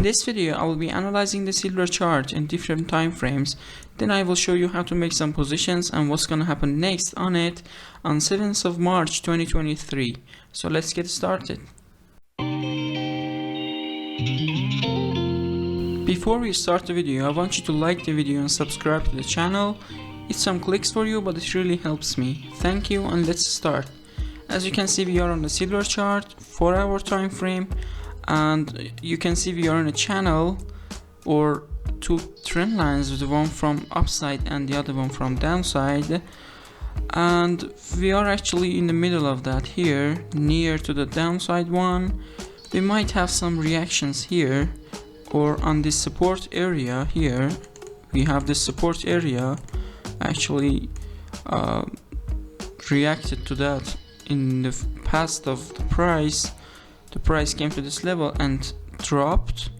this video I will be analyzing the silver chart in different time frames. Then I will show you how to make some positions and what's gonna happen next on it on 7th of March 2023. So let's get started. Before we start the video, I want you to like the video and subscribe to the channel. It's some clicks for you, but it really helps me. Thank you, and let's start. As you can see, we are on the silver chart, 4-hour time frame, and you can see we are in a channel or two trend lines, with one from upside and the other one from downside, and we are actually in the middle of that here, near to the downside one. We might have some reactions here, or on this support area here. We have this support area actually reacted to that in the past of the price. The price came to this level and dropped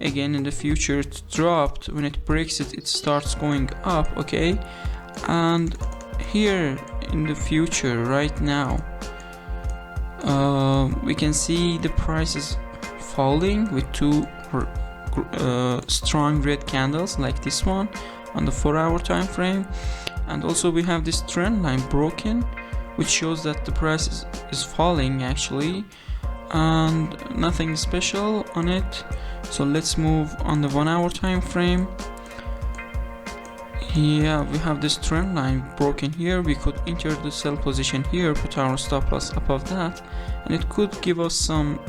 again. In the future it dropped. When it breaks it, it starts going up, okay? And here in the future right now, we can see the price is falling with two strong red candles like this one on the 4-hour time frame, and also we have this trend line broken, which shows that the price is falling actually, and nothing special on it. So let's move on the 1-hour time frame. Yeah, we have this trend line broken here. We could enter the sell position here, put our stop loss above that, and it could give us some,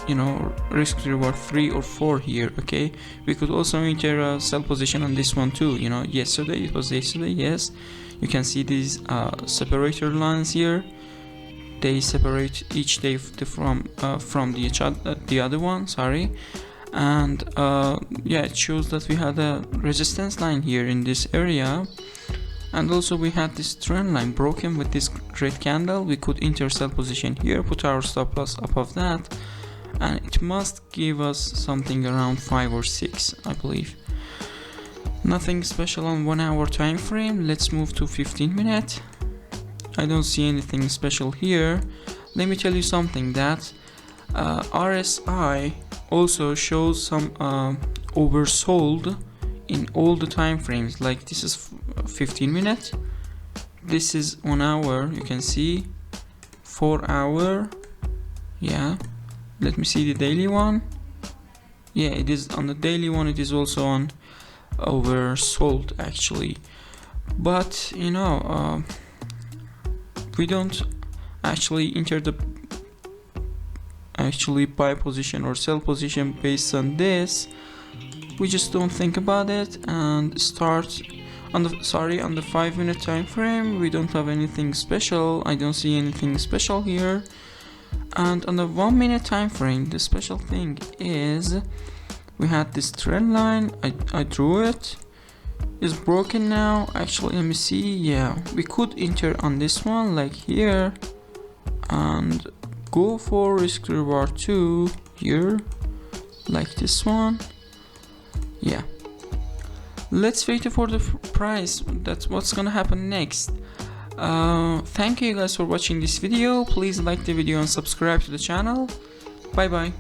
you know, risk to reward 3 or 4 here, okay? We could also enter a sell position on this one too, you know. Yesterday, it was yesterday, yes. You can see these separator lines here. They separate each day from the other one, sorry. And yeah, it shows that we had a resistance line here in this area, and also we had this trend line broken with this red candle. We could enter sell position here, put our stop loss above that, and it must give us something around 5 or 6, I believe. Nothing special on 1-hour time frame. Let's move to 15-minute. I don't see anything special here. Let me tell you something, that RSI also shows some oversold in all the time frames. Like this is 15-minute, this is 1 hour, you can see 4-hour. yeah, let me see the daily one. Yeah, it is on the daily one, it is also on oversold actually. But you know, we don't actually enter the buy position or sell position based on this. We just don't think about it and start on the 5-minute time frame. We don't have anything special. I don't see anything special here. And on the 1-minute time frame, the special thing is we had this trend line. I drew it. It's broken now. Actually, let me see. Yeah, we could enter on this one like here and go for risk to reward 2 here like this one. Yeah, let's wait for the price. That's what's gonna happen next. Thank you guys for watching this video. Please like the video and subscribe to the channel. Bye bye.